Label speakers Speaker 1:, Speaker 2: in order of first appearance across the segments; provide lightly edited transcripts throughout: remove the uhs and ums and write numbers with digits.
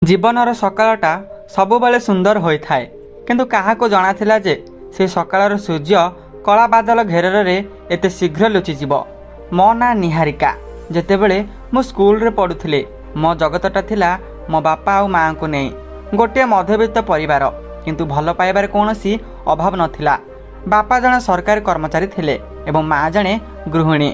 Speaker 1: जीवनर सकाळटा सबुबले सुंदर होता है किंतु काहाको जଣା थिला जे से सकाळर सूर्य कला बादल घेରରେ एते शीघ्र लुचिଯିव। मो ना निहारिका। जेतेबेले मु स्कूल रे पढुथिले मो जगतटा थिला मो बापा आ माँ को नहीं गोटे मध्यवित्त परिवार किंतु भल पाइबार कौनसी अभाव नथिला। बापा जने सरकारी कर्मचारी थिले एवं माँ जने गृहिणी।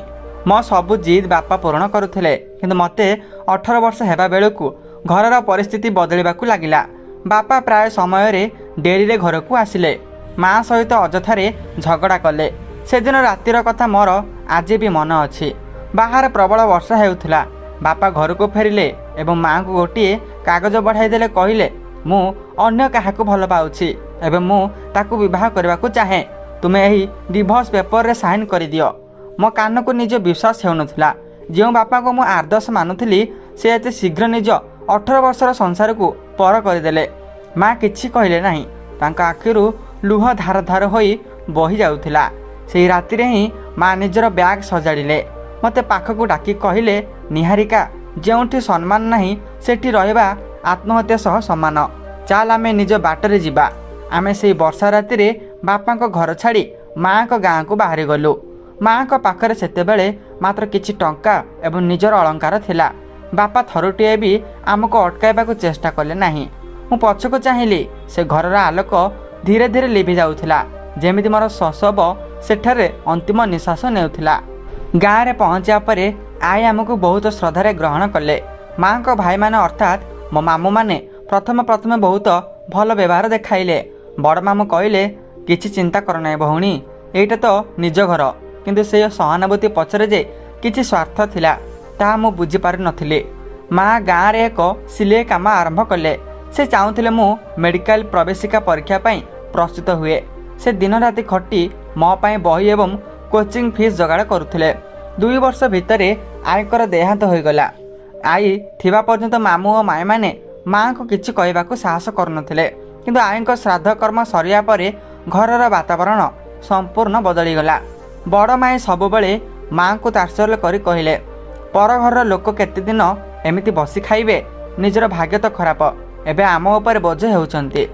Speaker 1: मो सबु जिद बापा पूर्ण करुथिले किंतु मते 18 वर्ष हेबा बेलकु घरर परिस्थिति बदलिबाकु लागिला। बापा प्राय समय रे डेरी रे घर को आसिले। माँ सहित अजथारे झगड़ा कले। से दिन रातिर कथा मोर आज भी मन अछि। बाहर प्रबल वर्षा हेउथिला। बापा घर को फेरिले एवं माँ को गोटे कागज बढ़ाई देले कहिले मु अन्य काहाकु भल पाउछि एवं मु ताकु विवाह करबाकु चाहे। तुमे एही डिवोर्स पेपर रे साइन करि दियो। मो कान को निज विश्वास हेउनथिला। जो बापा को मु आदर्श मानुथिली से एते शीघ्र निज 18 वर्षर संसार को पर करदेले। माँ किछि कहले नाही। तांका आखिरु लुह धार धार होई बही जाउथिला। सेही राति रे ही माँ निजर बैग सजाड़िले। मते पाखकु डाकी कहिले निहारिका जेउठी सम्मान नाही सेठी रहबा आत्महत्या सह समान। चाल आमे निज बाटरे जिबा। आमे सेही वर्षा राति रे बापा को घर छाड़ी माँ को गाँ को बाहरी गलु। माँ को पाखरे सेतेबेले मात्र किछि टंका एवं निजर अलंकार थिला। बापा थरुटिए भी आमको अटकाइबाकु चेष्टा कले नाही। मु पछको चाहिली से घरर आलोक धीरे धीरे लिभि जाउथिला जेमिति मोर शशब सेठारे अंतिम निश्वास नेउथिला। गाँ रे पहुँचा परे आई आमको बहुत श्रद्धारे ग्रहण कले। माँ को भाई माने अर्थात मो मामू माने प्रथम प्रथम बहुत भल व्यवहार देखाइले। बड़ मामू कहले किछि चिंता कर नाही भौणी, एइटा तो निज घर किंतु से सहानुभूति पछरे जे किछि स्वार्थ थिला ता मु बुझी पारि नथिले। माँ गाँ रे एक सिलाई काम आरंभ कले। से चाहूथिले मु मेडिकल प्रवेशिका परीक्षा पाई प्रस्तुत हुए। से दिन राति खटी मो पाई बही एवं कोचिंग फीस जगाड़ करुथिले। 2 वर्ष भितरे आईकर देहांत होइगला। आई थिबा पर्यंत मामू और माई माने माँ को किछि कहबाकू साहस करनथिले किंतु आईको श्राद्ध कर्म सरिया परे घरर वातावरण संपूर्ण बदलीगला। बड़ माई सबुबले माँ को तात्सल्य करी कहिले पर घर लोक केते दिन एमिति बसी खाइबे, निजर भाग्य तो खराब, एबे आम उपर बोझ हेउचंती।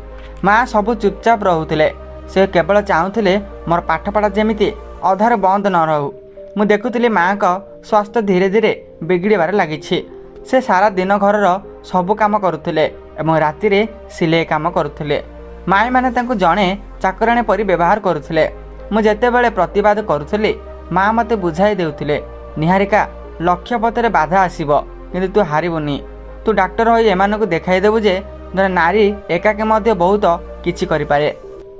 Speaker 1: माँ सबु चुपचाप रहुथिले। से केवल चाहूथिले मोर पाठपढ़ा जेमिति अधार बंद न रहू। मु देखुथिली माँ का स्वास्थ्य धीरे धीरे बिगड़बार लागिछि। से सारा दिन घरर सबु काम करुथिले एवं राति रे सिलाई काम करुथिले। माई माने तांको जणे चाकराणी परि व्यवहार करुथिले। मु जेतेबेले प्रतिवाद करुथिली माँ मते बुझाई देउथिले निहारिका लक्ष्य पथरे बाधा आसीबो किंतु तू हारिबुनी। तू डाक्टर होई एमानकु देखाई देबु जे जने नारी एकाके मध्य बहुत किछि करि पारे।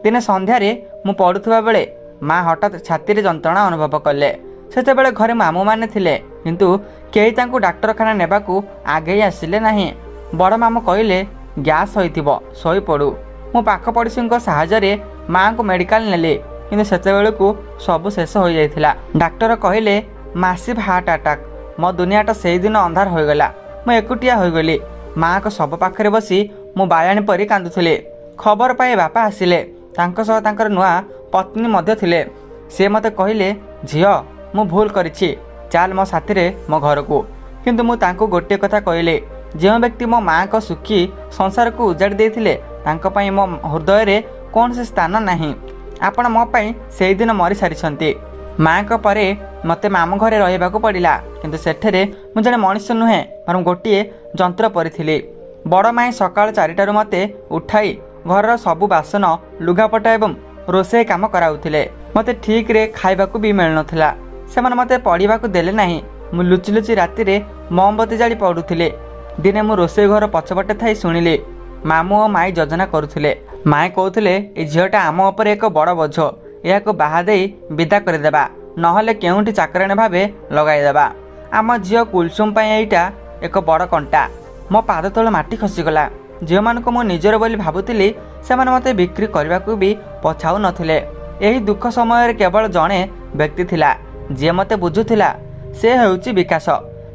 Speaker 1: दिने संध्यारे मु पढुथबा बेले माँ हठात छाती रे जंत्रणा अनुभव कले। सेतेबेले घरे मामू माने थिले किंतु केही तांकु डाक्टरखाना नेबाकू आगे आसिले नाही। बड़ मामू कहिले गैस होइथिबो सोई पडू। मु पाख पड़ोसीଙ୍କ साहाय्य माँ को मेडिकल नेले किंतु सेतेबेलकू सब शेष हो जाइथिला। डाक्टर कहिले मासिव हार्ट अटैक। मो दुनियाटा सेही दिन अंधार होइगला। मु एकुटिया होइगली। माँ को सब पाखरे बसी मु बायाणी परी कांदुथिले। खबर पाई बापा आसिले। तांको सह तांकर नुआ पत्नी मध्य थिले। से मते कहिले झियो मु भूल करिछि, चाल मो साथी रे मो घर को। किंतु मु तांको गोटे कथा कहिले जे व्यक्ति मो माँ को सुखी संसार को उजाड़ देथिले तांको पई मो हृदय रे कौन से स्थान नाही। आपण मो पई सेही दिन मरी सारिछंती। माँ को परे मते मामू घरे रहिबाकू पड़िला किंतु सेठरे मु जने मनुष्य नुहे पर गोटे जंत्र परिथिली। बड़ माई सकाळ 4टारु मते उठाई घरर सबु बासन लुगापटा एवं रोषेई काम कराउथिले। मते ठीक रे खाइबाकू भी मिल नथिला। सेमाने मते पढ़िबाकू देले नाही। मु लुचि लुचि राति रे मोमबत्ती जाली पडुथिले। दिने मु रोषेई घर पछपटे थाई सुनिले मामू और माई योजना करुथिले। माए कहूथिले ए झियोटा आम उपर एक बड़ बोझ, याको बाहा देई विदा करदेबा नहले केउंठी चाकराणी भावे लगाइदेबा। आम झियो कुलसुम पाई एइटा एक बड़ कंटा। मो पाद तले माटी खसीगला। झियो मानकु मो निजर बोली भाबुथिली सेमाने मते बिक्री करबाकू भी पछाउ नथिले। एही दुख समय केवल जणे व्यक्ति थिला जे मते बुझुथिला। से हेउची विकास।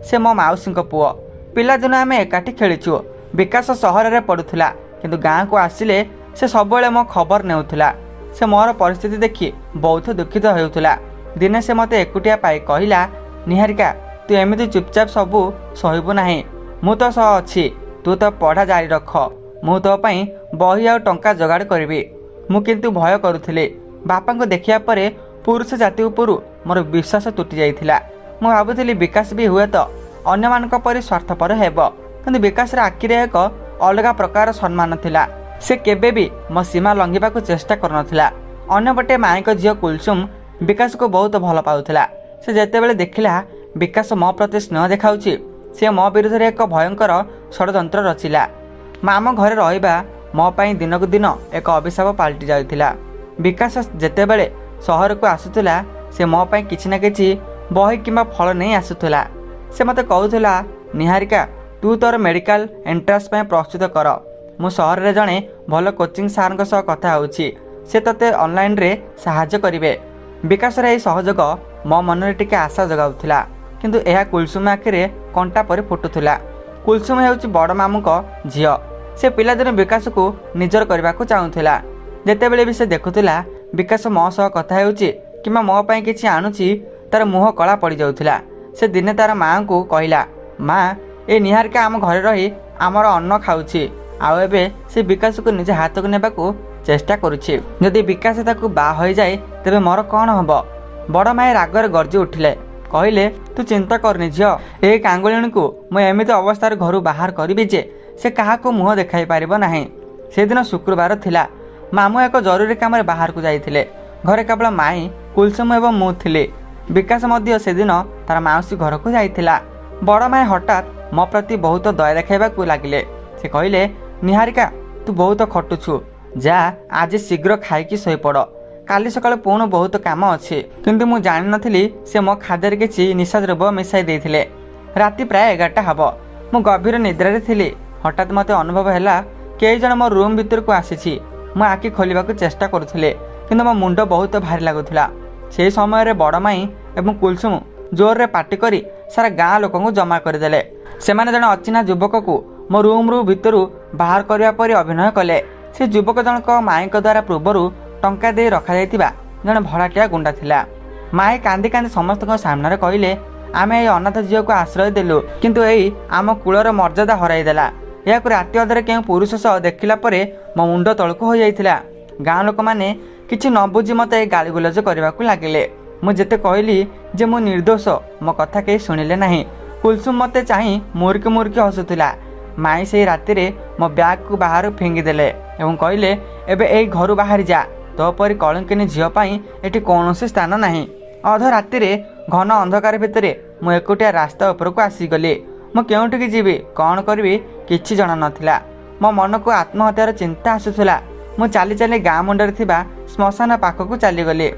Speaker 1: से मो माउसीଙ୍କ पुओ। पिला दिन आमे एकाठी खेलिछु। विकास सहर रे पडुथिला किंतु गाँ को आसिले से सबले मो खबर नेउथिला। से मोर परिस्थिति देखि बहुत दुखित हेउथिला। दिने से मते एकुटिया पाई कहिला निहारिका तू एमिति चुपचाप सबू सहिबु नाही। मु तो सह अछि। तू तो पढ़ा जारी रख, मु तो पाई बही आ टंका जोगाड़ करी। मु किंतु भय करुଥିଲି। बापा को देखिया परे पुरुष जाति उपरु मोर विश्वास तुटी जाइथिला। मु भाबुଥିଲି विकास भी हुए तो अन्य मानक परि स्वार्थपर हेबो, किंतु विकास रे आखिरे एक अलगा प्रकार सम्मान थिला। से केबे भी मो सीमा लंघिबा को चेष्टा करनथिला। अन्यपटे माईक झियो कुलसुम विकास को बहुत भल पाउथिला। से जेतेबेले देखिला विकास मो प्रति स्नेह देखाउछि, से मो विरुद्ध रे एक भयंकर षडयंत्र रचिला। माम घरे रहिबा मो पाई दिन को दिन एक अभिशाप पाल्टी जाइथिला। विकास जेतेबेले सहर को आसुथिला से मो पाई किछि ना किछि बही किंबा फल नहीं आसुथिला। से मते कहउथिला, निहारिका तू तोर मेडिकल एंट्रांस पाई प्रस्तुत कर। मु सहर रे जणे भल कोचिंग सार सह कथा होउछि, से तते ऑनलाइन रे सहायता करिवे। विकास रे सहयोग मो मन रे टिके आशा जगाउथिला, किंतु एहा कुलसुम आखिरे कंटा परि फुटुथिला। कुलसुम हेउछि बड़ मामू को झियो। से पिलादिन विकास को निजर करबा को चाहुथिला। जेतेबेले भी से देखुथिला विकास मो सह कथा हेउछि किंबा मो पाई किछि आनुछि, तार मुह कला पड़ी जाउथिला। से दिने तार माँ को कहिला, माँ ए निहारिका आम घरे रही आमर अन्न खाउछि, आउ एबे से विकास को निज हाथ को नेबा को चेष्टा करुछि। जदि विकास ताकू बा होई जाए तेबे मोर कौन हबो। बड़ माए रागरे गर्जी उठिले, कहिले तू चिंता करनी झियो, ए कांगुलिणी को मु एमिति अवस्था घर बाहर करी जे से कहा को मुह देखाई पारिबो नाही। से दिन शुक्रवार थिला। मामू एक जरूरी काम बाहर को जाइथिले। घरे केवल माई कुलसुम एवं मु थिले। विकास मध्य से दिन तार माउसी घर को जाइथिला। बड़ माए हठात मो प्रति बहुत दया देखाइबा को लागिले। से कहिले, निहारिका तू बहुत खटुछु, जा आज शीघ्र खाइकी शोई पड़, काली सकाळ पुणी बहुत काम अच्छे। किंतु मु जानि नथिली से मो खाद्य किछि निशा द्रव्य मिसाई देथिले। राति प्राय 11टा हबो। मु गभीर निद्रा रे थिली। हठात मते अनुभव हैला केई जण मो रूम भीतर को आसीछि। मु आखि खोलिबा को चेष्टा करुथिले, किंतु मो मुंड बहुत भारी लागुथिला। से समय रे बड़ माई एवं कुलसुम जोर रे पार्टी करी सारा गाँ लोक को जमा करदेले। सेमाने जण अचिना युवक को मो रूम रु भितरु बाहर करबा परि अभिनय कले। से युवक जनक माई द्वारा पूर्वरु टंका दे रखा जाइतिबा जण भड़ाटिया गुंडा थिला। माई कांदी कांदी समस्त सामने कहिले, आमे ए अनाथ झियो को आश्रय देलु, किंतु एई आम कुलर मर्यादा हराई देला। या राति अधरे केउ पुरुष सह देखिला परे मो मुंड तळको हो जाइतिला। गाँ लोक माने किछि न बुझी मते गाली गुलज करबा को लागिले। मु जेते कहली जे मु निर्दोष, मो कथा केही सुनिले नाही। कुलसुम मते चाहि मुर्की मुर्की हसुथिला। माई से राति रे मो बैग को बाहर फेंगी देले एवं कहले, एबे एई घरु बाहर जा, तो परि कलंकिनी झियो पाई एठी कोनोसी स्थान नाही। अध राति रे घन अंधकार भितरे मु एकोटिया रास्ता ऊपर को आसी गली। मु केउठी जीवी कौन करी किछि जणा नथिला। मो मन को आत्महत्यार चिंता आसुथिला। मु चाली चाली गाँ मुंडरे थिबा श्मशान पाखक चली गली।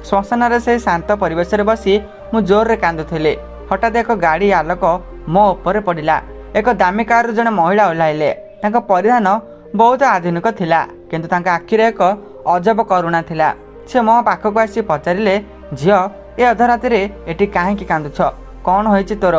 Speaker 1: श्मशान रे से शांत परिवेश रे बसी मु जोर रे कांदुथिले। हठात एक गाड़ी आलोक मो ऊपर पड़िला। एक दामी कार जने महिला ओह्लाइले। तांका परिधान बहुत आधुनिक थिला, किंतु तांका आखिरे एक अजब करुणा थिला। से मो पाखक आसी पचारिले, झियो ए अधराति रे एठी काहेकि कांदुछ, कौन होइछि तोर?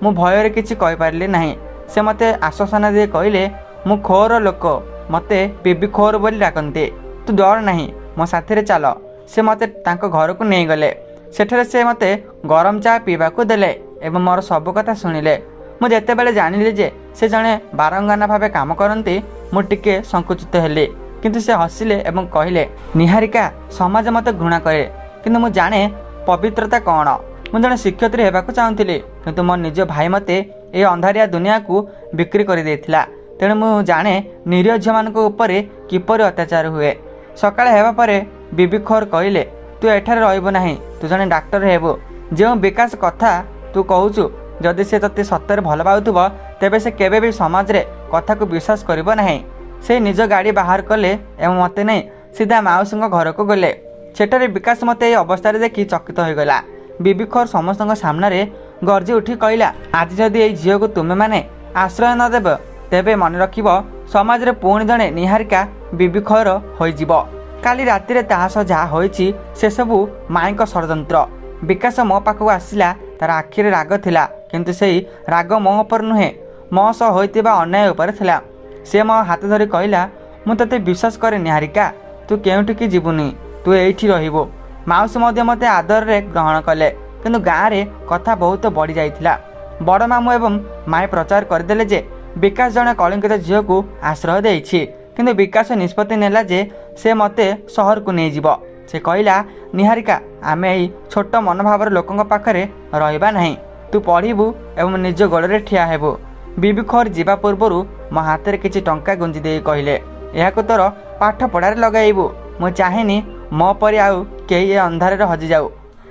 Speaker 1: मु भय रे किछि कहि पारली नाही। से मते आश्वासन दे कहिले, मु खोर लोक, मते बीबी खोर बोली डाकन्ते, तू डर नाही, मो साथी रे चल। से मते तांको घर को नहीं गले। सेठरे से मते गरम चा पीबा को देले एवं मोर सब कथा सुनिले। मु जेतेबेले जानिले जे से जणे बारंगाना भावे काम करन्ते, मु टिके संकुचित हेले। किंतु से हसिले एवं कहिले, निहारिका समाज मते घृणा करे, किंतु मु जाने पवित्रता कौन। मु जणे शिक्षयित्री हेबाकु चाहुथिली, किंतु मो निज भाई मते ए अंधारिया दुनिया को बिक्री कर देथिला। तेणु मु जाने निरीह झियो मानक उपरे किपरि अत्याचार हुए। सकाळे हेबा परे बीबी खोर कहिले, तू एठारे रहइबो नाही, तू जणे डाक्टर हेबो। जे विकास कथा तू कहूचु, जदि से तते सत्तर भल पाउथुबो तेबे से केबे भी समाज रे कथा को विश्वास करिबो नाही। से निज गाड़ी बाहर कले एवं मते नहीं सीधा माउसी घर को गले। सेठारे विकास मते ए अवस्था देखि चकित हो गला। बीबी खोर समस्त सामने गर्जी उठी कहला, आज जदि ए झियो को तुमे माने आश्रय न देब तेबे मन रखिबो समाज रे पुणी जणे निहारिका बीबी खोर होई जिवो। काली राति रे ताहा सह जहा होईछि से सबु माईक षडयंत्र। विकास मो पाखକୁ आसिला, तार आखिरे राग थिला, किंतु सेही राग मो उपर नुहे, मो सह होइतिबा अन्याय उपर थिला। से मो हाथ धरी कहला, मु तते विश्वास करे निहारिका, तू केउठिकी जीवुनी, तू एइठी रहिबो। माउसी मध्य मते आदर रे ग्रहण कले, किंतु गाँ रे कथा बहुत बढ़ी जाइथिला। बड़ मामू एवं माए प्रचार करदेले जे ବିକାଶ ଜଣେ କଳିଙ୍ଗିତ ଝିଅକୁ ଆଶ୍ରୟ ଦେଇଛି, କିନ୍ତୁ ବିକାଶ ନିଷ୍ପତ୍ତି ନେଲା ଯେ ସେ ମୋତେ ସହରକୁ ନେଇଯିବ। ସେ କହିଲା, ନିହାରିକା, ଆମେ ଏଇ ଛୋଟ ମନୋଭାବର ଲୋକଙ୍କ ପାଖରେ ରହିବା ନାହିଁ। ତୁ ପଢ଼ିବୁ ଏବଂ ନିଜ ଗୋଡ଼ରେ ଠିଆ ହେବୁ। ବିବି ଖୋର ଯିବା ପୂର୍ବରୁ ମୋ ହାତରେ କିଛି ଟଙ୍କା ଗୁଞ୍ଜି ଦେଇ କହିଲେ, ଏହାକୁ ତୋର ପାଠ ପଢ଼ାରେ ଲଗାଇବୁ। ମୁଁ ଚାହେଁନି ମୋ ପରି ଆଉ କେହି ଏ ଅନ୍ଧାରରେ ହଜିଯାଉ।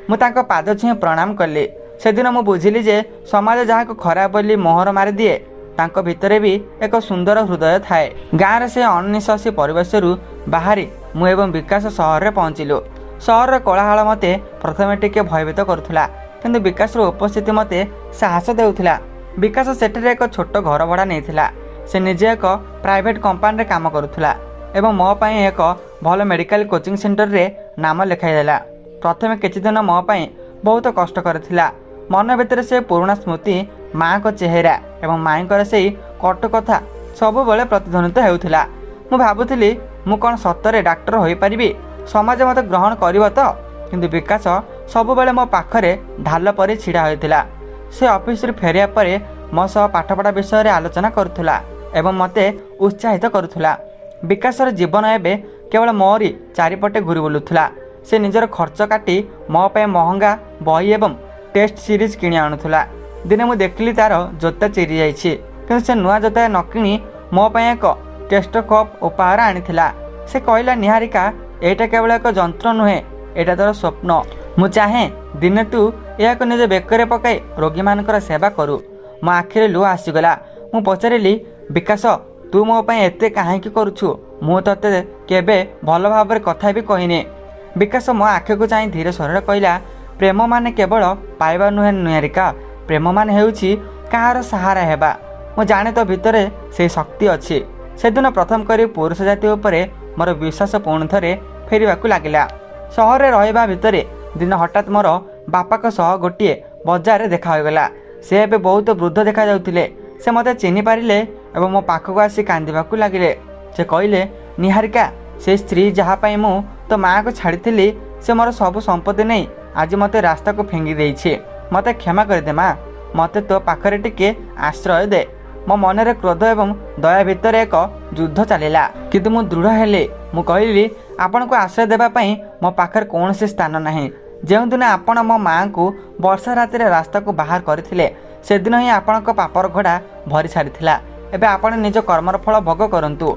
Speaker 1: ମୁଁ ତାଙ୍କ ପାଦ ଛୁଇଁ ପ୍ରଣାମ କଲି। ସେଦିନ ମୁଁ ବୁଝିଲି ଯେ ସମାଜ ଯାହାକୁ ଖରାପ ବୋଲି ମୋହର ମାରିଦିଏ, ତାଙ୍କ ଭିତରେ ବି ଏକ ସୁନ୍ଦର ହୃଦୟ ଥାଏ। ଗାଁର ସେ ଅଣନିଶ୍ୱାସୀ ପରିବେଶରୁ ବାହାରି ମୁଁ ଏବଂ ବିକାଶ ସହରରେ ପହଞ୍ଚିଲୁ। ସହରର କୋଳାହଳ ମୋତେ ପ୍ରଥମେ ଟିକେ ଭୟଭୀତ କରୁଥିଲା, କିନ୍ତୁ ବିକାଶର ଉପସ୍ଥିତି ମୋତେ ସାହସ ଦେଉଥିଲା। ବିକାଶ ସେଠାରେ ଏକ ଛୋଟ ଘର ଭଡ଼ା ନେଇଥିଲା। ସେ ନିଜେ ଏକ ପ୍ରାଇଭେଟ୍ କମ୍ପାନୀରେ କାମ କରୁଥିଲା ଏବଂ ମୋ ପାଇଁ ଏକ ଭଲ ମେଡ଼ିକାଲ କୋଚିଂ ସେଣ୍ଟରରେ ନାମ ଲେଖାଇଦେଲା। ପ୍ରଥମେ କିଛି ଦିନ ମୋ ପାଇଁ ବହୁତ କଷ୍ଟକର ଥିଲା। ମନ ଭିତରେ ସେ ପୁରୁଣା ସ୍ମୃତି, ମାଆଙ୍କ ଚେହେରା ଏବଂ ମାଇଙ୍କର ସେଇ କଟୁ କଥା ସବୁବେଳେ ପ୍ରତିଧ୍ୱନିତ ହେଉଥିଲା। ମୁଁ ଭାବୁଥିଲି, ମୁଁ କ'ଣ ସତରେ ଡାକ୍ତର ହୋଇପାରିବି? ସମାଜ ମୋତେ ଗ୍ରହଣ କରିବ ତ? କିନ୍ତୁ ବିକାଶ ସବୁବେଳେ ମୋ ପାଖରେ ଢାଲ ପରି ଛିଡ଼ା ହୋଇଥିଲା। ସେ ଅଫିସରୁ ଫେରିବା ପରେ ମୋ ସହ ପାଠପଢ଼ା ବିଷୟରେ ଆଲୋଚନା କରୁଥିଲା ଏବଂ ମୋତେ ଉତ୍ସାହିତ କରୁଥିଲା। ବିକାଶର ଜୀବନ ଏବେ କେବଳ ମୋରି ଚାରିପଟେ ଘୁରି ବୁଲୁଥିଲା। ସେ ନିଜର ଖର୍ଚ୍ଚ କାଟି ମୋ ପାଇଁ ମହଙ୍ଗା ବହି ଏବଂ ଟେଷ୍ଟ ସିରିଜ୍ କିଣି ଆଣୁଥିଲା। ଦିନେ ମୁଁ ଦେଖିଲି ତା'ର ଜୋତା ଚିରି ଯାଇଛି, କିନ୍ତୁ ସେ ନୂଆ ଜୋତା ନ କିଣି ମୋ ପାଇଁ ଏକ ଟେଷ୍ଟୋସ୍କୋପ୍ ଉପହାର ଆଣିଥିଲା। ସେ କହିଲା, ନିହାରିକା, ଏଇଟା କେବଳ ଏକ ଯନ୍ତ୍ର ନୁହେଁ, ଏଇଟା ତୋର ସ୍ୱପ୍ନ। ମୁଁ ଚାହେଁ ଦିନେ ତୁ ଏହାକୁ ନିଜ ବେକରେ ପକାଇ ରୋଗୀମାନଙ୍କର ସେବା କରୁ। ମୋ ଆଖିରେ ଲୁହ ଆସିଗଲା। ମୁଁ ପଚାରିଲି, ବିକାଶ, ତୁ ମୋ ପାଇଁ ଏତେ କାହିଁକି କରୁଛୁ? ମୁଁ ତୋତେ କେବେ ଭଲ ଭାବରେ କଥା ବି କହିନି। ବିକାଶ ମୋ ଆଖିକୁ ଚାହିଁ ଧୀର ସ୍ୱରରେ କହିଲା, ପ୍ରେମ ମାନେ କେବଳ ପାଇବା ନୁହେଁ ନିହାରିକା, ପ୍ରେମ ମାନେ ହେଉଛି କାହାର ସାହାରା ହେବା। ମୁଁ ଜାଣେ ତୋ ଭିତରେ ସେଇ ଶକ୍ତି ଅଛି। ସେଦିନ ପ୍ରଥମ କରି ପୁରୁଷ ଜାତି ଉପରେ ମୋର ବିଶ୍ୱାସ ପୁଣି ଥରେ ଫେରିବାକୁ ଲାଗିଲା। ସହରରେ ରହିବା ଭିତରେ ଦିନ ହଠାତ୍ ମୋର ବାପାଙ୍କ ସହ ଗୋଟିଏ ବଜାରରେ ଦେଖା ହୋଇଗଲା। ସେ ଏବେ ବହୁତ ବୃଦ୍ଧ ଦେଖାଯାଉଥିଲେ। ସେ ମୋତେ ଚିହ୍ନି ପାରିଲେ ଏବଂ ମୋ ପାଖକୁ ଆସି କାନ୍ଦିବାକୁ ଲାଗିଲେ। ସେ କହିଲେ, ନିହାରିକା, ସେ ସ୍ତ୍ରୀ ଯାହା ପାଇଁ ମୁଁ ତୋ ମାଆକୁ ଛାଡ଼ିଥିଲି, ସେ ମୋର ସବୁ ସମ୍ପତ୍ତି ନେଇ ଆଜି ମୋତେ ରାସ୍ତାକୁ ଫିଙ୍ଗି ଦେଇଛି। ମୋତେ କ୍ଷମା କରିଦେ ମା', ମୋତେ ତୋ ପାଖରେ ଟିକେ ଆଶ୍ରୟ ଦେ। ମୋ ମନରେ କ୍ରୋଧ ଏବଂ ଦୟା ଭିତରେ ଏକ ଯୁଦ୍ଧ ଚାଲିଲା, କିନ୍ତୁ ମୁଁ ଦୃଢ଼ ହେଲି। ମୁଁ କହିଲି, ଆପଣଙ୍କୁ ଆଶ୍ରୟ ଦେବା ପାଇଁ ମୋ ପାଖରେ କୌଣସି ସ୍ଥାନ ନାହିଁ। ଯେଉଁଦିନ ଆପଣ ମୋ ମାଆଙ୍କୁ ବର୍ଷା ରାତିରେ ରାସ୍ତାକୁ ବାହାର କରିଥିଲେ, ସେଦିନ ହିଁ ଆପଣଙ୍କ ପାପର ଘୋଡ଼ା ଭରି ସାରିଥିଲା। ଏବେ ଆପଣ ନିଜ କର୍ମର ଫଳ ଭୋଗ କରନ୍ତୁ।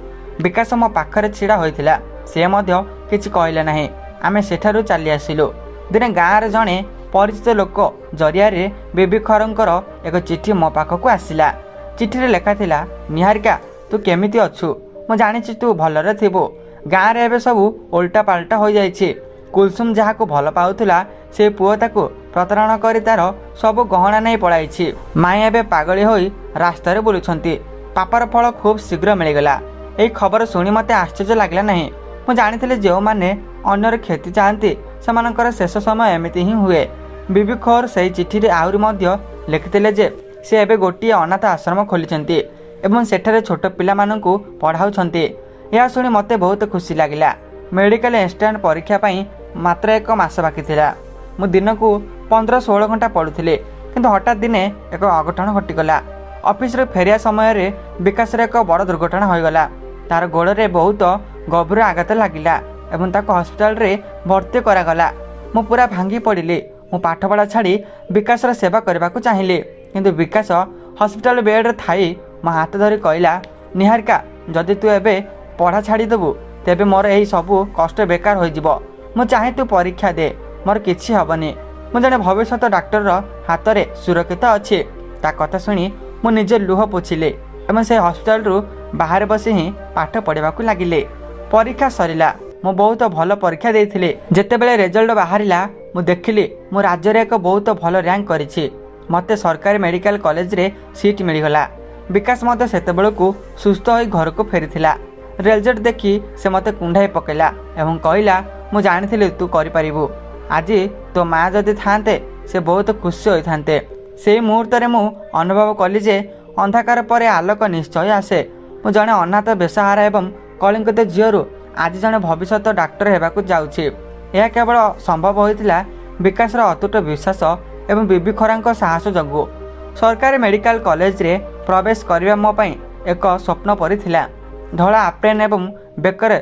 Speaker 1: ବିକାଶ ମୋ ପାଖରେ ଛିଡ଼ା ହୋଇଥିଲା। ସେ ମଧ୍ୟ କିଛି କହିଲେ ନାହିଁ। ଆମେ ସେଠାରୁ ଚାଲି ଆସିଲୁ। ଦିନେ ଗାଁରେ ଜଣେ ପରିଚିତ ଲୋକ ଜରିଆରେ ବିବି ଖୋରଙ୍କର ଏକ ଚିଠି ମୋ ପାଖକୁ ଆସିଲା। ଚିଠିରେ ଲେଖାଥିଲା, ନିହାରିକା, ତୁ କେମିତି ଅଛୁ? ମୁଁ ଜାଣିଛି ତୁ ଭଲରେ ଥିବୁ। ଗାଁରେ ଏବେ ସବୁ ଓଲଟା ପାଲଟା ହୋଇଯାଇଛି। କୁଲସୁମ ଯାହାକୁ ଭଲ ପାଉଥିଲା, ସେ ପୁଅ ତାକୁ ପ୍ରତାରଣା କରି ତା'ର ସବୁ ଗହଣା ନେଇ ପଳାଇଛି। ମାଇଁ ଏବେ ପାଗଳି ହୋଇ ରାସ୍ତାରେ ବୁଲୁଛନ୍ତି। ପାପର ଫଳ ଖୁବ୍ ଶୀଘ୍ର ମିଳିଗଲା। ଏହି ଖବର ଶୁଣି ମୋତେ ଆଶ୍ଚର୍ଯ୍ୟ ଲାଗିଲା ନାହିଁ। ମୁଁ ଜାଣିଥିଲି ଯେଉଁମାନେ ଅନ୍ୟର କ୍ଷତି ଚାହାନ୍ତି, ସେମାନଙ୍କର ଶେଷ ସମୟ ଏମିତି ହିଁ ହୁଏ। ବିବି ଖୋର ସେହି ଚିଠିରେ ଆହୁରି ମଧ୍ୟ ଲେଖିଥିଲେ ଯେ ସେ ଏବେ ଗୋଟିଏ ଅନାଥ ଆଶ୍ରମ ଖୋଲିଛନ୍ତି ଏବଂ ସେଠାରେ ଛୋଟ ପିଲାମାନଙ୍କୁ ପଢ଼ାଉଛନ୍ତି। ଏହା ଶୁଣି ମୋତେ ବହୁତ ଖୁସି ଲାଗିଲା। ମେଡ଼ିକାଲ ଇନଷ୍ଟାଣ୍ଟ ପରୀକ୍ଷା ପାଇଁ ମାତ୍ର 1 ମାସ ବାକି ଥିଲା। ମୁଁ ଦିନକୁ 15-16 ଘଣ୍ଟା ପଢ଼ୁଥିଲି, କିନ୍ତୁ ହଠାତ୍ ଦିନେ ଏକ ଅଘଟଣ ଘଟିଗଲା। ଅଫିସରୁ ଫେରିବା ସମୟରେ ବିକାଶର ଏକ ବଡ଼ ଦୁର୍ଘଟଣା ହୋଇଗଲା। ତା'ର ଗୋଡ଼ରେ ବହୁତ ଗଭୀର ଆଘାତ ଲାଗିଲା ଏବଂ ତାକୁ ହସ୍ପିଟାଲରେ ଭର୍ତ୍ତି କରାଗଲା। ମୁଁ ପୁରା ଭାଙ୍ଗି ପଡ଼ିଲି। ମୁଁ ପାଠପଢ଼ା ଛାଡ଼ି ବିକାଶର ସେବା କରିବାକୁ ଚାହିଁଲି, କିନ୍ତୁ ବିକାଶ ହସ୍ପିଟାଲ ବେଡ଼୍ରେ ଥାଇ ମୋ ହାତ ଧରି କହିଲା, ନିହାରିକା, ଯଦି ତୁ ଏବେ ପଢ଼ା ଛାଡ଼ିଦେବୁ, ତେବେ ମୋର ଏହି ସବୁ କଷ୍ଟ ବେକାର ହୋଇଯିବ। ମୁଁ ଚାହେଁ ତୁ ପରୀକ୍ଷା ଦେ, ମୋର କିଛି ହେବନି। ମୁଁ ଜଣେ ଭବିଷ୍ୟତ ଡାକ୍ତରର ହାତରେ ସୁରକ୍ଷିତ ଅଛି। ତା କଥା ଶୁଣି ମୁଁ ନିଜ ଲୁହ ପୋଛିଲି ଏବଂ ସେ ହସ୍ପିଟାଲରୁ ବାହାରେ ବସି ହିଁ ପାଠ ପଢ଼ିବାକୁ ଲାଗିଲି। ପରୀକ୍ଷା ସରିଲା। ମୁଁ ବହୁତ ଭଲ ପରୀକ୍ଷା ଦେଇଥିଲି। ଯେତେବେଳେ ରେଜଲ୍ଟ ବାହାରିଲା, ମୁଁ ଦେଖିଲି ମୁଁ ରାଜ୍ୟରେ ଏକ ବହୁତ ଭଲ ରାଙ୍କ କରିଛି। ମୋତେ ସରକାରୀ ମେଡ଼ିକାଲ କଲେଜରେ ସିଟ୍ ମିଳିଗଲା। ବିକାଶ ମଧ୍ୟ ସେତେବେଳକୁ ସୁସ୍ଥ ହୋଇ ଘରକୁ ଫେରିଥିଲା। ରେଜଲ୍ଟ ଦେଖି ସେ ମୋତେ କୁଣ୍ଢାଇ ପକାଇଲା ଏବଂ କହିଲା, ମୁଁ ଜାଣିଥିଲି ତୁ କରିପାରିବୁ। ଆଜି ତୋ ମାଆ ଯଦି ଥାନ୍ତେ, ସେ ବହୁତ ଖୁସି ହୋଇଥାନ୍ତେ। ସେହି ମୁହୂର୍ତ୍ତରେ ମୁଁ ଅନୁଭବ କଲି ଯେ ଅନ୍ଧକାର ପରେ ଆଲୋକ ନିଶ୍ଚୟ ଆସେ। ମୁଁ ଜଣେ ଅନାଥ ବେସହାରା ଏବଂ କଳିଙ୍ଗିତ ଝିଅରୁ ଆଜି ଜଣେ ଭବିଷ୍ୟତ ଡାକ୍ତର ହେବାକୁ ଯାଉଛି। ଏହା କେବଳ ସମ୍ଭବ ହୋଇଥିଲା ବିକାଶର ଅତୁଟ ବିଶ୍ୱାସ ଏବଂ ବିବି ଖୋରାଙ୍କ ସାହସ ଯୋଗୁଁ। ସରକାରୀ ମେଡ଼ିକାଲ କଲେଜରେ प्रवेश करने मो पाई एक स्वप्न परी थिला। धला आप्रेन एवं बेकर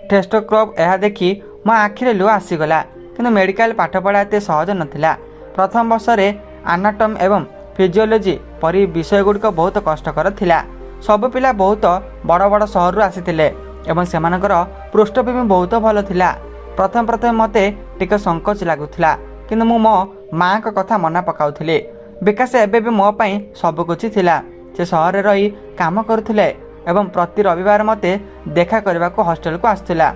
Speaker 1: टेस्टोस्कोप यह देखी मो आखिरे लुह आसीगला। किंतु मेडिकल पाठपढ़ा एत सहज नाला। प्रथम वर्ष में आनाटम एवं फिजियोलोजी परी विषयगुड़िक बहुत कष्टकर थिला। सब पिला बहुत बड़ बड़ सहर आसीथिले एवं सेमानकर पृष्ठभूमि बहुत भल थिला। प्रथम प्रथम मते टिके संकोच लागुथिला किंतु मु मो माँ का कथा मना पकाउथिले। विकास एबे भी मो पाई सब कुछ थिला। से सहर रही काम करुथिले एवं प्रति रविवार मते देखा करने को हॉस्टल को आसुला।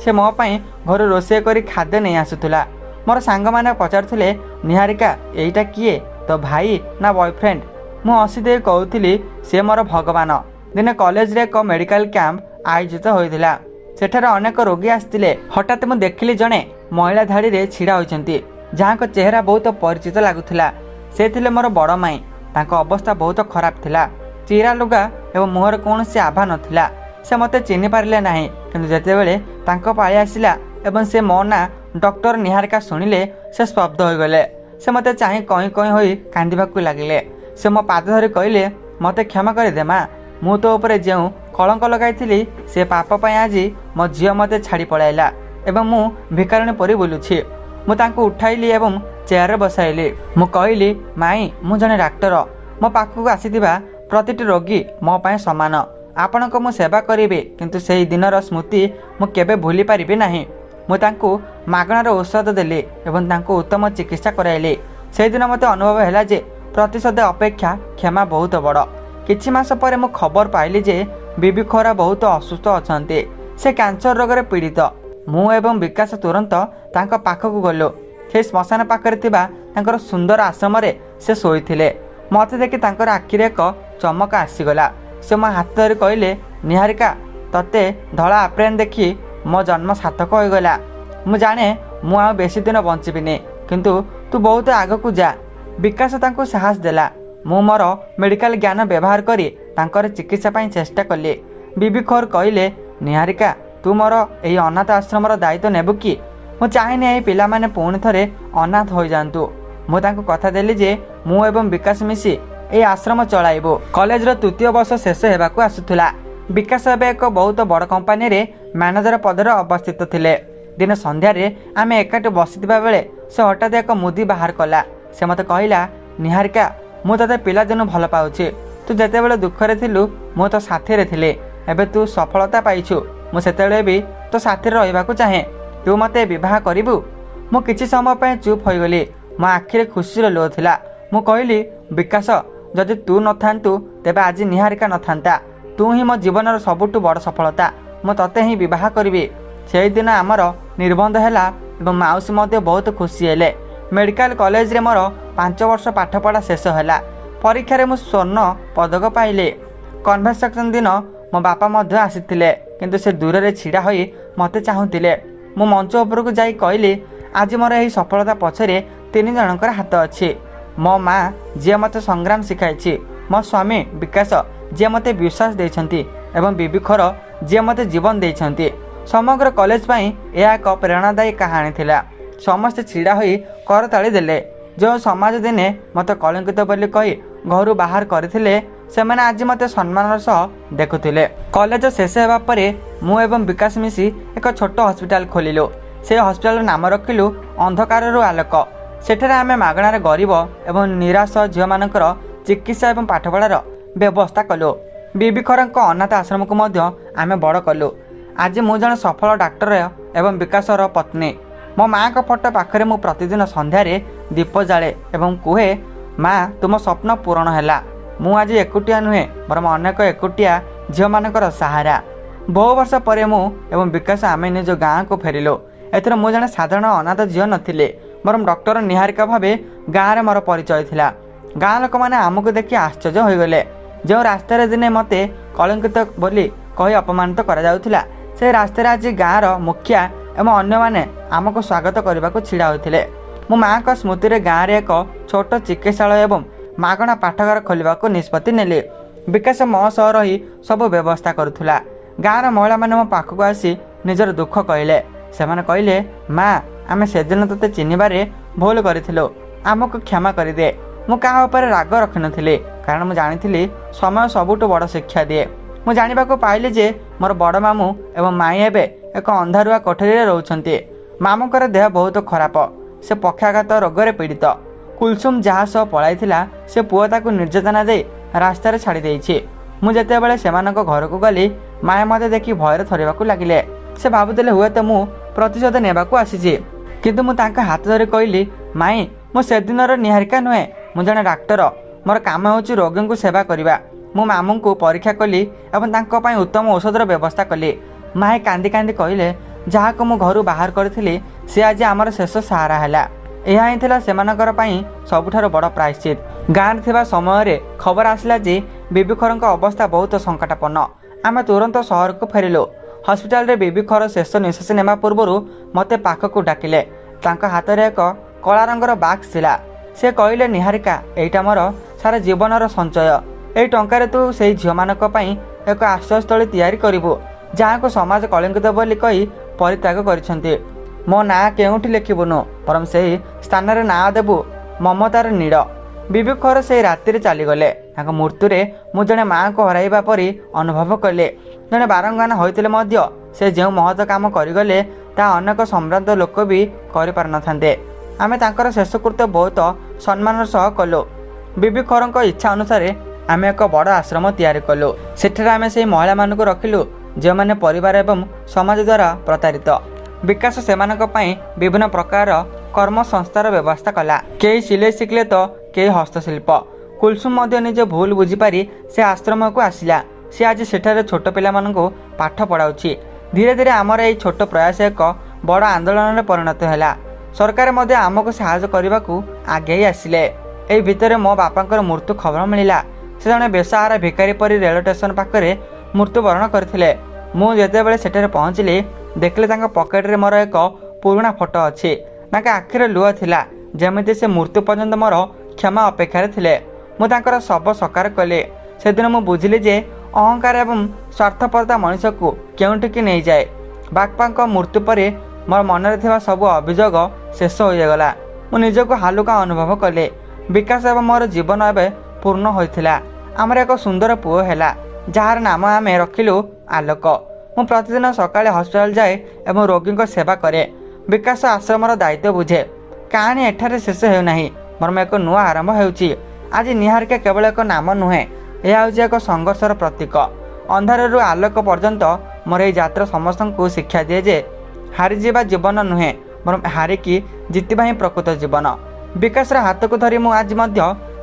Speaker 1: से मो पाई घर रोषे करी खाद्य नहीं आसुला। मोर सांग माने पचारुथिले निहारिका एईटा किए तो भाई ना बॉयफ्रेंड। मु हसी दे कहूली से मोर भगवान। दिने कॉलेज रे एक मेडिकल कैंप आयोजित होइथिला। सेठारे अनेक रोगी आसतिले। हठात मु देखिली जणे महिला धाड़ी रे छिड़ा होइछंती जहाँ को चेहरा बहुत परिचित लागुथिला। से थिले मोर बड़ माई। तांको अवस्था बहुत खराब थिला। चिरा लुगा एवं मुहर कौन से आभा नथिला। से मते चिन्हि पारिले नाही किंतु जेतेबेले तांको पाळी आसिला एवं से मो ना डॉक्टर निहारिका सुनिले से स्तब्ध हो गले। से मते चाहि कहीं कहीं होई कांदिबाकू लागिले। से मो पाद धरि कहिले मते क्षमा कर दे माँ। मु तो ऊपर जेउ कलंक लगाइथिली से पाप पई आज मो झियो मते छाड़ी पळाइला एवं मु भिकारिणी परी बुलुछि। मु तांको उठाइली एवं चेयर बसाइली। मु कहिली माई मु जने डाक्टर। मो पाखकू आसीथिबा प्रतिटी रोगी मो पाए समान। आपनको मु सेवा करिबे किंतु सेही दिनर स्मृति मु केबे भूली पारिबे नाही। मु तांको मागणार औषध देली एवं तांको उत्तम चिकित्सा कराइली। सेही दिन मते अनुभव हैला जे प्रतिशोध अपेक्षा क्षमा बहुत बड़। किछि मास परे मु खबर पाइली जे बीबी खोरा बहुत असुस्थ अछंती। से कैंसर रोग रे पीड़ित। मु एवं विकास तुरंत तांको पाखकू गलो। से श्मशान पाखरे थिबा तांकर सुंदर आश्रम रे से सोईथिले। मते देखि तांकर आखिरे एक चमक आसीगला। से मो हाथ धरि कहिले निहारिका तते धला आप्रेन देखी मो जन्म सार्थक हो गला। मु जाने मु आ बेसी दिन बंचिबिनी किंतु तू बहुत आगकू जा। विकास तांको साहस देला। मु मोर मेडिकल ज्ञान व्यवहार करी तांकर चिकित्सा पई चेष्टा कली। बीबी खोर कहिले निहारिका तू मोर एई अनाथ आश्रम दायित्व नेबु कि? मु चाहेनी एई पिला माने पुणी थरे अनाथ हो जांतु। मु तांको कथा देली जे मु एवं विकास मिसी ए आश्रम चलाइबो। कॉलेज रो तृतीय वर्ष शेष हेबाकू आसुथुला। विकास एबे एक बहुत बड़ कंपनी रे मैनेजर पदर अवस्थित थिले। दिन संध्या रे आमे एकाठी बसिथिबा बेले से हठात एक मुदी बाहर कला। से मते कहिला निहारिका मु तते पिला दिनु भल पाउछि। तू जेतेबेले दुखरे थिलु मु तो साथी रे थिले। एबे तू सफलता पाइछु। मु सेतेबेले भी तो साथी रे रहिबाकू चाहे। तू मते विवाह करिबु? मु किछि समय पय चुप होई गली। मो आखिरे खुशी लो थिला। मु कहिली विकास जदि तू नथांतु तेबे आज निहारिका नथांता। तू ही मो जीवनर सबुठु बड़ सफलता। मु तते ही विवाह करिबि। सेही दिन आमर निर्बंध हैला एवं माउसी मध्य बहुत खुशी हेले। मेडिकल कॉलेज रे मोर 5 वर्ष पाठपढ़ा शेष हैला। परीक्षा रे मु स्वर्ण पदक पाइले। कन्वेन्शन दिन मो बापा मध्य आसीथिले किंतु से दूर रे छिड़ा होई मते चाहुथिले। मु मंच उपरकू जाई कहिली आज मोर एही सफलता पछरे 3 जनकर हाथ अछि। मो माँ जे मते संग्राम शिखाइछि, मो स्वामी विकास जे मते विश्वास देइछंती एवं बीबी खोर जे मते जीवन देइछंती। समग्र कॉलेज पई यह एक प्रेरणादायी कहानी थिला। समस्त छिड़ा होई करताली देले। जो समाज दिने मते कलंकित बोली कही घर बाहर करथिले सेमाने आज मते सम्मानर सह देखुथिले। कॉलेज शेष हेबा परे मु एवं विकास मिसी एक छोट हॉस्पिटल खोलिलु। से हॉस्पिटल नाम रखिलु अंधकार रु आलोक। सेठारे आमे मागणार गरीब एवं निराश झियो मानकर चिकित्सा एवं पाठपढ़ार व्यवस्था कलु। बीबी खोरंक अनाथ आश्रम को मध्य आमे बड़ कलु। आज मु जन सफल डाक्टर एवं विकासर पत्नी। मो माँ का फोटो पाखरे मु प्रतिदिन संध्यारे दीप जाले एवं कुहे माँ तुम स्वप्न पूरण हैला। मु आज एकुटिया नुहे मोर अनेक एकुटिया झियो मानकर सहारा। बहु वर्ष परे मु एवं विकास आमे निज गाँ को फेरिलु। एथर मु जने साधारण अनाथ झियो नथिले मोर डॉक्टर निहारिका भावे गाँव रे मोर परिचय थिला। गाँ लोक माने आमको देखि आश्चर्य होई गले। जो रास्तार दिने मते कलंकित बोली कही अपमानित करा जाउथिला से रास्तार आज गाँवर मुखिया एवं अन्य माने आमको स्वागत करने को छिड़ा होते। मो माँ का स्मृति रे गाँव रे एक छोट चिकित्सालय एवं मागणा पाठागार खोलने को निष्पत्ति नेले। विकास मो सह रही सब व्यवस्था करुला। गाँवर महिला माने मो पाखक आसी निजर दुख कहले। सेमाने कहले माँ आमे सेदिन तते चिन्हिबारे भूल करिथिलो, आमको क्षमा कर दे। ମୁଁ କାହା ଉପରେ ରାଗ ରଖିନଥିଲି, କାରଣ ମୁଁ ଜାଣିଥିଲି ସମୟ ସବୁଠୁ ବଡ଼ ଶିକ୍ଷା ଦିଏ। ମୁଁ ଜାଣିବାକୁ ପାଇଲି ଯେ ମୋର ବଡ଼ ମାମୁଁ ଏବଂ ମାଇଁ ଏବେ ଏକ ଅନ୍ଧାରୁଆ କୋଠରୀରେ ରହୁଛନ୍ତି। ମାମୁଁଙ୍କର ଦେହ ବହୁତ ଖରାପ, ସେ ପକ୍ଷାଘାତ ରୋଗରେ ପୀଡ଼ିତ। କୁଲସୁମ ଯାହା ସହ ପଳାଇଥିଲା ସେ ପୁଅ ତାକୁ ନିର୍ଯାତନା ଦେଇ ରାସ୍ତାରେ ଛାଡ଼ି ଦେଇଛି। ମୁଁ ଯେତେବେଳେ ସେମାନଙ୍କ ଘରକୁ ଗଲି, ମାଆ ମୋତେ ଦେଖି ଭୟରେ ଥରିବାକୁ ଲାଗିଲେ। ସେ ଭାବୁଥିଲେ ହୁଏତ ମୁଁ ପ୍ରତିଶୋଧ ନେବାକୁ ଆସିଛି, କିନ୍ତୁ ମୁଁ ତାଙ୍କ ହାତ ଧରି କହିଲି, ମାଇଁ, ମୁଁ ସେଦିନର ନିହାରିକା ନୁହେଁ, ମୁଁ ଜଣେ ଡାକ୍ତର। ମୋର କାମ ହେଉଛି ରୋଗୀଙ୍କୁ ସେବା କରିବା। ମୁଁ ମାମୁଁଙ୍କୁ ପରୀକ୍ଷା କଲି ଏବଂ ତାଙ୍କ ପାଇଁ ଉତ୍ତମ ଔଷଧର ବ୍ୟବସ୍ଥା କଲି। ମାଇଁ କାନ୍ଦି କାନ୍ଦି କହିଲେ, ଯାହାକୁ ମୁଁ ଘରୁ ବାହାର କରିଥିଲି ସେ ଆଜି ଆମର ଶେଷ ସାହାରା ହେଲା। ଏହା ହିଁ ଥିଲା ସେମାନଙ୍କର ପାଇଁ ସବୁଠାରୁ ବଡ଼ ପ୍ରାୟଶ୍ଚିତ। ଗାଁରେ ଥିବା ସମୟରେ ଖବର ଆସିଲା ଯେ ବିବି ଖରଙ୍କ ଅବସ୍ଥା ବହୁତ ସଙ୍କଟାପନ୍ନ। ଆମେ ତୁରନ୍ତ ସହରକୁ ଫେରିଲୁ। ହସ୍ପିଟାଲରେ ବିବି ଖର ଶେଷ ନିଶ୍ୱାସ ନେବା ପୂର୍ବରୁ ମୋତେ ପାଖକୁ ଡାକିଲେ। ତାଙ୍କ ହାତରେ ଏକ କଳା ରଙ୍ଗର ବାକ୍ସ ଥିଲା। ସେ କହିଲେ, ନିହାରିକା, ଏଇଟା ମୋର ସାରା ଜୀବନର ସଞ୍ଚୟ। ଏଇ ଟଙ୍କାରେ ତୁ ସେଇ ଝିଅମାନଙ୍କ ପାଇଁ ଏକ ଆଶ୍ରୟସ୍ଥଳୀ ତିଆରି କରିବୁ, ଯାହାକୁ ସମାଜ କଳିଙ୍କିତ ବୋଲି କହି ପରିତ୍ୟାଗ କରିଛନ୍ତି। ମୋ ନାଁ କେଉଁଠି ଲେଖିବୁନୁ, ବରଂ ସେହି ସ୍ଥାନରେ ନାଁ ଦେବୁ ମମତାର ନୀଡ଼। ବିବି ଖର ସେହି ରାତିରେ ଚାଲିଗଲେ। ତାଙ୍କ ମୃତ୍ୟୁରେ ମୁଁ ଜଣେ ମାଆଙ୍କୁ ହରାଇବା ପରି ଅନୁଭବ କଲି। ଜଣେ ବାରଙ୍ଗାନା ହୋଇଥିଲେ ମଧ୍ୟ ସେ ଯେଉଁ ମହତ କାମ କରିଗଲେ ତାହା ଅନେକ ସମ୍ଭ୍ରାନ୍ତ ଲୋକ ବି କରିପାରିନଥାନ୍ତେ। ଆମେ ତାଙ୍କର ଶେଷକୃତ୍ୟ ବହୁତ ସମ୍ମାନର ସହ କଲୁ। ବିବି ଖରଙ୍କ ଇଚ୍ଛା ଅନୁସାରେ ଆମେ ଏକ ବଡ଼ ଆଶ୍ରମ ତିଆରି କଲୁ। ସେଠାରେ ଆମେ ସେହି ମହିଳାମାନଙ୍କୁ ରଖିଲୁ ଯେଉଁମାନେ ପରିବାର ଏବଂ ସମାଜ ଦ୍ୱାରା ପ୍ରତାରିତ। ବିକାଶ ସେମାନଙ୍କ ପାଇଁ ବିଭିନ୍ନ ପ୍ରକାର କର୍ମ ସଂସ୍ଥାର ବ୍ୟବସ୍ଥା କଲା। କେହି ସିଲେଇ ଶିଖିଲେ ତ କେହି ହସ୍ତଶିଳ୍ପ। କୁଲସୁମ ମଧ୍ୟ ନିଜ ଭୁଲ ବୁଝିପାରି ସେ ଆଶ୍ରମକୁ ଆସିଲା। ସେ ଆଜି ସେଠାରେ ଛୋଟ ପିଲାମାନଙ୍କୁ ପାଠ ପଢ଼ାଉଛି। ଧୀରେ ଧୀରେ ଆମର ଏହି ଛୋଟ ପ୍ରୟାସ ଏକ ବଡ଼ ଆନ୍ଦୋଳନରେ ପରିଣତ ହେଲା। ସରକାର ମଧ୍ୟ ଆମକୁ ସାହାଯ୍ୟ କରିବାକୁ ଆଗେଇ ଆସିଲେ। ଏହି ଭିତରେ ମୋ ବାପାଙ୍କର ମୃତ୍ୟୁ ଖବର ମିଳିଲା। ସେ ଜଣେ ବେସାହାରା ଭିକାରୀ ପରି ରେଳ ଷ୍ଟେସନ ପାଖରେ ମୃତ୍ୟୁବରଣ କରିଥିଲେ। ମୁଁ ଯେତେବେଳେ ସେଠାରେ ପହଞ୍ଚିଲି, ଦେଖିଲି ତାଙ୍କ ପକେଟରେ ମୋର ଏକ ପୁରୁଣା ଫଟୋ ଅଛି। ତାଙ୍କ ଆଖିରେ ଲୁହ ଥିଲା, ଯେମିତି ସେ ମୃତ୍ୟୁ ପର୍ଯ୍ୟନ୍ତ ମୋର କ୍ଷମା ଅପେକ୍ଷାରେ ଥିଲେ। ମୁଁ ତାଙ୍କର ଶବ ସକାର କଲି। ସେଦିନ ମୁଁ ବୁଝିଲି ଯେ ଅହଙ୍କାର ଏବଂ ସ୍ୱାର୍ଥପରତା ମଣିଷକୁ କେଉଁଠିକି ନେଇଯାଏ। ବାପାଙ୍କ ମୃତ୍ୟୁ ପରେ ମୋର ମନରେ ଥିବା ସବୁ ଅଭିଯୋଗ ଶେଷ ହୋଇଗଲା। ମୁଁ ନିଜକୁ ହାଲୁକା ଅନୁଭବ କଲି। ବିକାଶ ଏବଂ ମୋର ଜୀବନ ଏବେ ପୂର୍ଣ୍ଣ ହୋଇଥିଲା। ଆମର ଏକ ସୁନ୍ଦର ପୁଅ ହେଲା, ଯାହାର ନାମ ଆମେ ରଖିଲୁ ଆଲୋକ। ମୁଁ ପ୍ରତିଦିନ ସକାଳେ ହସ୍ପିଟାଲ ଯାଏ ଏବଂ ରୋଗୀଙ୍କ ସେବା କରେ। ବିକାଶ ଆଶ୍ରମର ଦାୟିତ୍ୱ ବୁଝେ। କାହାଣୀ ଏଠାରେ ଶେଷ ହେଉନାହିଁ, ବରଂ ଏକ ନୂଆ ଆରମ୍ଭ ହେଉଛି। ଆଜି ନିହାରିକା କେବଳ ଏକ ନାମ ନୁହେଁ, ଏହା ହେଉଛି ଏକ ସଂଘର୍ଷର ପ୍ରତୀକ। ଅନ୍ଧାରରୁ ଆଲୋକ ପର୍ଯ୍ୟନ୍ତ ମୋର ଏହି ଯାତ୍ରା ସମସ୍ତଙ୍କୁ ଶିକ୍ଷା ଦିଏ ଯେ ହାରିଯିବା ଜୀବନ ନୁହେଁ, ବରଂ ହାରିକି ଜିତିବା ହିଁ ପ୍ରକୃତ ଜୀବନ। ବିକାଶର ହାତକୁ ଧରି ମୁଁ ଆଜି ମଧ୍ୟ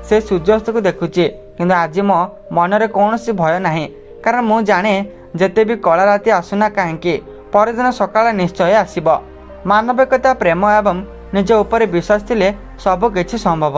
Speaker 1: ସେ ସୂର୍ଯ୍ୟାସ୍ତକୁ ଦେଖୁଛି, କିନ୍ତୁ ଆଜି ମୋ ମନରେ କୌଣସି ଭୟ ନାହିଁ, କାରଣ ମୁଁ ଜାଣେ ଯେତେ ବି କଳା ରାତି ଆସୁନା କାହିଁକି, ପରଦିନ ସକାଳ ନିଶ୍ଚୟ ଆସିବ। ମାନବିକତା, ପ୍ରେମ ଏବଂ ନିଜ ଉପରେ ବିଶ୍ୱାସ ଥିଲେ ସବୁ କିଛି ସମ୍ଭବ।